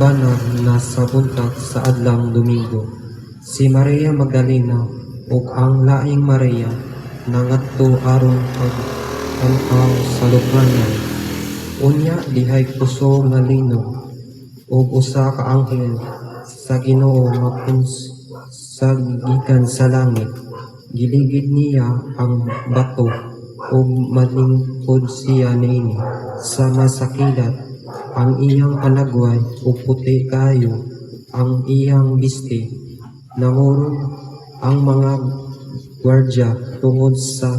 Banag nasa buntag sa adlang Domingo, si Maria Magdalena ug ang laing Maria nangadto aron pag-anhaw sa lukranan. Unya dihay puso nga lino ug usa ka anghel sa Ginoo sa gikan sa langit. Giligid niya ang bato ug malingkod siya niini sa masakilat ang iyang panagway ug puti kaayo ang iyang bisti. Nangurong ang mga gwardya tungod sa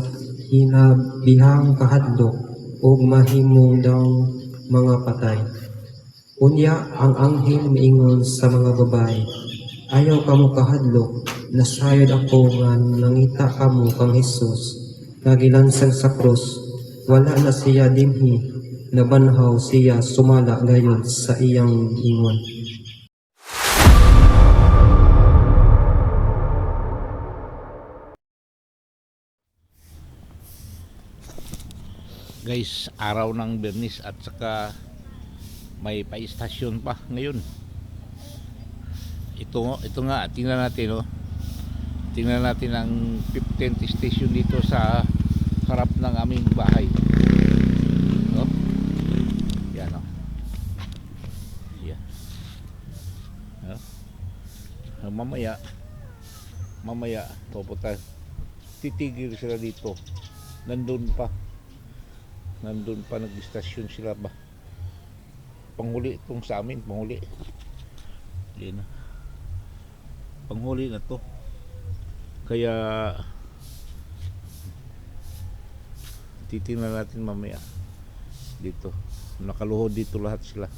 hinabihang kahadlok ug mahimong daw mga patay. Unya ang anghel miingon sa mga babae, ayaw kamo kahadlok, nasayod ako nga nangita kamo kang Hesus nga gilansang sa krus. Wala na siya dinhi, nabanhaw siya sumala gayon sa iyang ingon. Guys, araw ng Bernis at saka may pa-istasyon pa ngayon. Ito nga, tingnan natin, oh. Tingnan natin ang 15th station dito sa harap ng aming bahay. Oh. Yan, oh. Yan. Oh. Mamaya pupunta, titigil sila dito. Nandun pa nag-istasyon sila ba, panghuli itong sa amin, panghuli na to, kaya titingnan natin mamaya dito, nakaluhod dito lahat sila.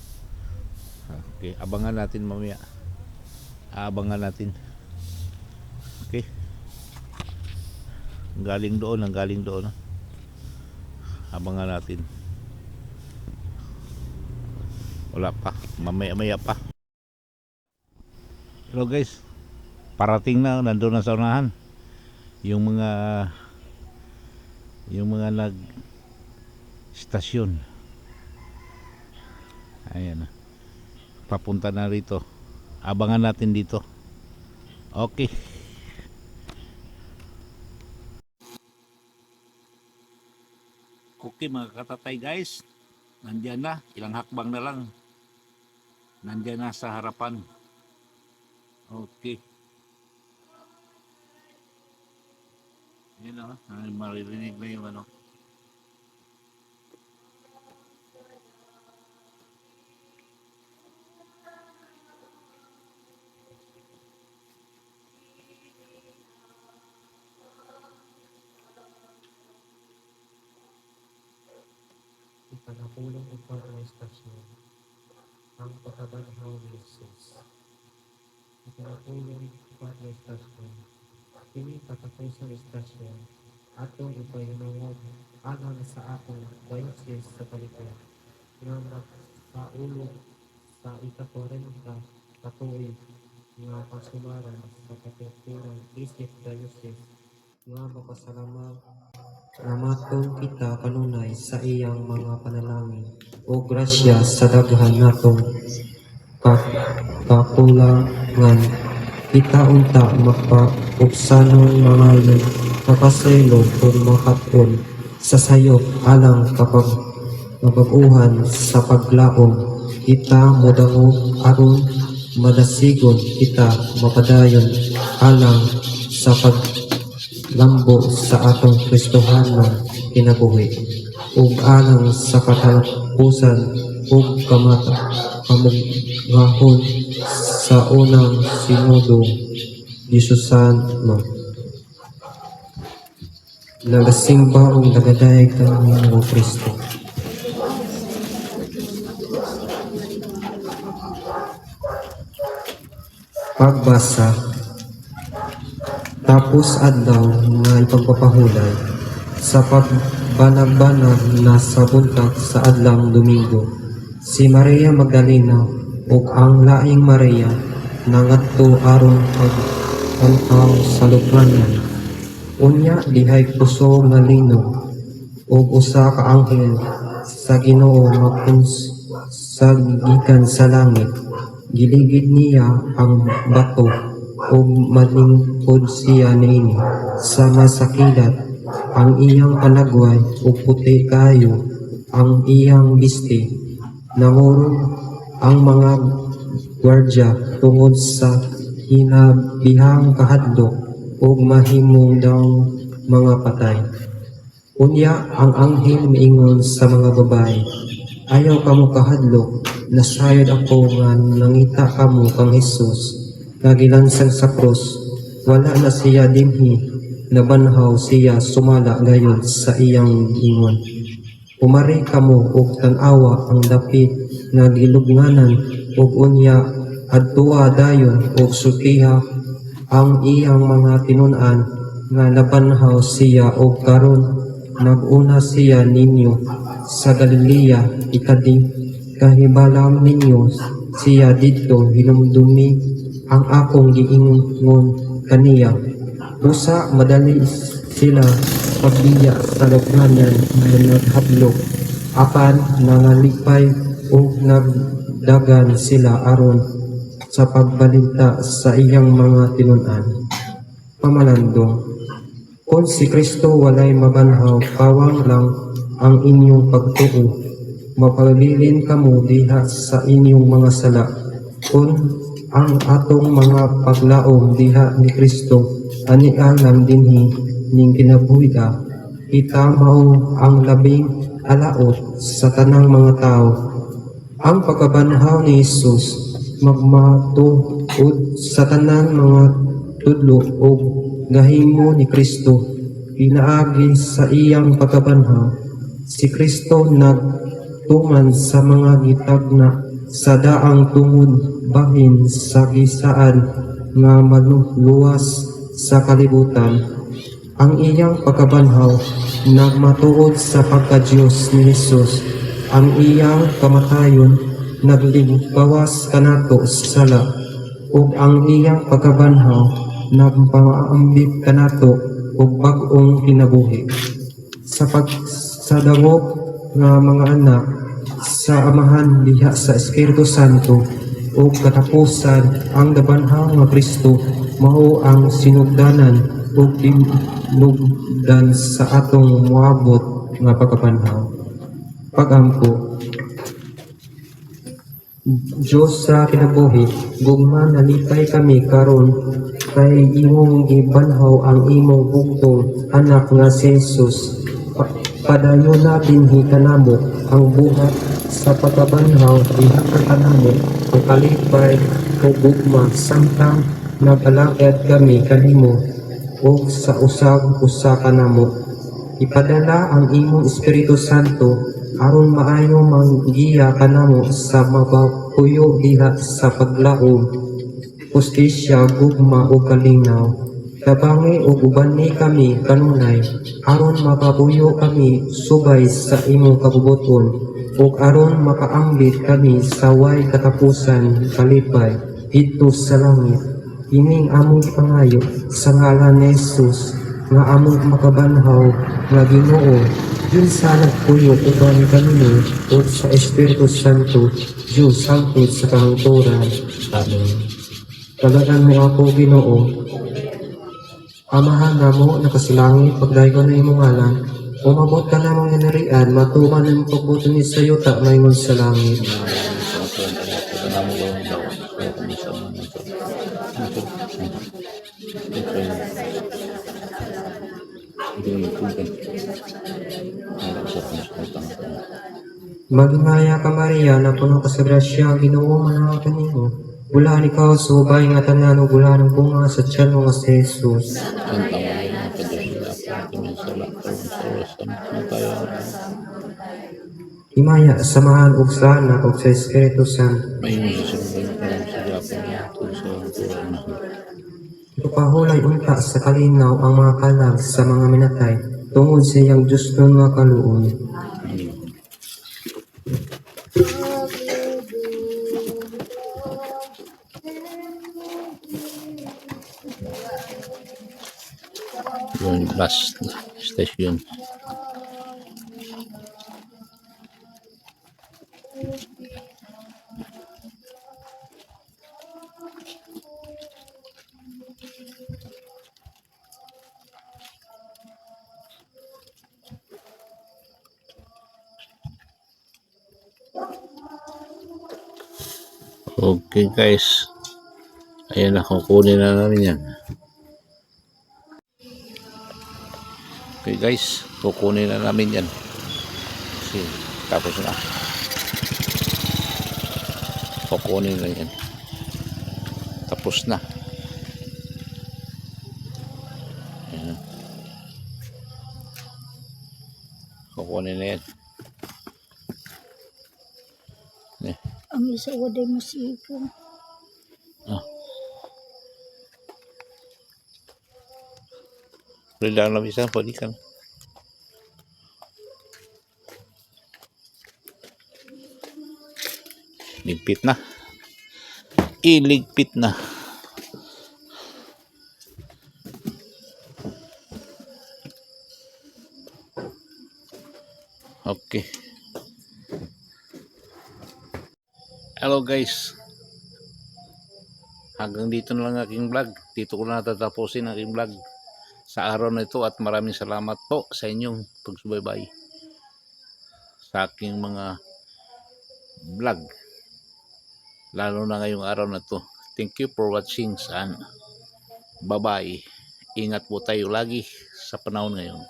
Okay, abangan natin mamaya, okay, galing doon, abangan natin. Wala pa, mamaya pa. Hello guys, parating na, nandun na sa unahan yung mga nag stasyon. Ayan na, papunta na rito, abangan natin dito. Okay. Okay mga katatay guys, nandiyan na, ilang hakbang na lang, nandiyan na sa harapan. Okay, yun na, maririnig na yung ano. Ipanapulong upang ang istasyon ang pagkabanhaw ni Jesus. Ipanapulong upang ang istasyon kini katapusan istasyon atong ipahinungod alang sa akong diocese sa Palikod nga magsaulog sa ika-40 katuig nga pagsumaran sa katipunan isip diocese nga Namaton kita kanunay sa iyang mga panalangin o grasya sa daghan natong kakulangan. Kita unta magpaupsanon mga makaselo o makatun sa sayop alang kapag mabaguhan sa paglaom. Kita modango aron madasigon kita mapadayon alang sa lambo sa atong Kristohanon kinabuhi ug alang sa katapusan ug kamughahon sa unang sinodo Diosesano. Nagasimba ug nagadayeg kami ng Kristo. Pagbasa. Tapos adlaw nga ipagpapahulay sa pagbanag-banag na sa buntag sa adlang Domingo, si Maria Magdalena ug ang laing Maria nangadto aron pag-anhaw sa lukranan. Unya dihay puso nga lino ug usa ka anghel sa Ginoo sa gikan sa langit. Giligid niya ang bato ug malingkod siya niini sa masakilat ang iyang panagway ug puti kaayo ang iyang bisti. Nangurog ang mga gwardya tungod sa hinabihang kahadlok ug mahimong daw mga patay. Unya ang anghel miingon sa mga babae, ayaw kamo kahadlok, nasayod ako nga nangita kamo kang Hesus nga gilansang sa krus. Wala na siya dinhi, nabanhaw siya sumala gayud sa iyang ingon. Umari kamo og tan-awa ang dapit nga gilugnanan ug unya adtua dayon og sultiha ang iyang mga tinun-an nga nabanhaw siya og karon naguna siya ninyo sa Galilea ikadi kahibalang ninyo siya didto hinumdumi ang akong giingon kaniya. Busa madali sila pagbiya sa lubnganan nga naghadlok apan nangalipay ug nagdagan sila aron sa pagbalita sa iyang mga tinun-an. Pamalandong, kung si Kristo walay mabanhaw, pawang lang ang inyong pagtuo. Mapabilin kamo diha sa inyong mga sala. Kung ang atong mga paglaom diha ni Kristo, ani alam dinhi ning kinabuhi-a, kita mao ang labing alaot sa tanang mga tao. Ang pagkabanhaw ni Jesus magmatuod sa tanan mga tudlo o gahimo ni Kristo. Pinaagi sa iyang pagkabanhaw, si Kristo nagtuman sa mga gitagna sa daang tungod bahin sa gisaan nga maluluwas sa kalibutan. Ang iyang pagkabanhaw nagmatuod sa pagka-Diyos ni Jesus. Ang iyang kamatayon nagligbawas kanato sa sala ug ang iyang pagkabanhaw nagpaambit kanato og bag-ong kinabuhi. Sa dangog nga mga anak sa Amahan diha sa Espiritu Santo ug katapusan ang nabanhaw nga Kristo mao ang sinugdanan ug tinugdan sa atong moabot nga pagkabanhaw. Pagampo, Diyos sa kinabuhi, gugma nalipay kami karon kay imong gibanhaw ang imong bugtong anak nga si Jesus. Padayon natin kanamo ang buhat sa pagkabanhaw diha kanamo ang kalipay o gugma samtang nag-alagad kami kanimo o sa usag-usa kanamo. Ipadala ang imong Espiritu Santo aron maayo manggiya kanamo sa mabapuyo diha sa paglaom, justisya, gugma o kalinaw. Tabangi o ubani kami kanunay aron mapapuyo kami subay sa imong kabubuton ug aron makaambit kami sa way katapusan kalipay didto sa langit. Ining among pangayo sa ngalan ni Jesus nga among makabanhaw nga Ginoo. Yun sa nagpuyo uban kanino o sa Espiritu Santo, Diyos hangtod sa kahangturan. Amen. Talagan mo ako, Ginoo. Amahan na mo, nakasilangit, pagdayo na imong ngalan, umabot ka na mong inarian, matuman ang pagbuto ni sa yuta, mayroon sa langit. Magingaya ka Maria, na puno ka sa grasya, Ginoo manawa kanimo. Bulaan ikaw sa ubay nga tanan ug bulaan ang bunga sa tiyan mo nga si Jesus. Himaya samahan ug sa anak ug sa Espiritu Santo. Ipahulay unta sa kalinaw ang mga kalag sa mga minatay tungod sa iyang Diyos nun nga kaluoy. Yung bus station. Okay guys. Ayan na, kukunin na namin yan. Okay guys, kukunin na namin yan. Kasi tapos na. Kukunin na yan. Tapos na. Ayan. Kukunin na yan. Ang isa waday masiko. Ah. Rila lang bisa, pwede ka na. Ligpit na. Iligpit na. Okay. Hello guys. Hanggang dito na lang aking vlog. Dito ko na tatapusin aking vlog sa araw na ito at maraming salamat po sa inyong pagsubaybay sa aking mga vlog. Lalo na ngayong araw na to. Thank you for watching and bye bye. Ingat po tayo lagi sa panahon ngayon.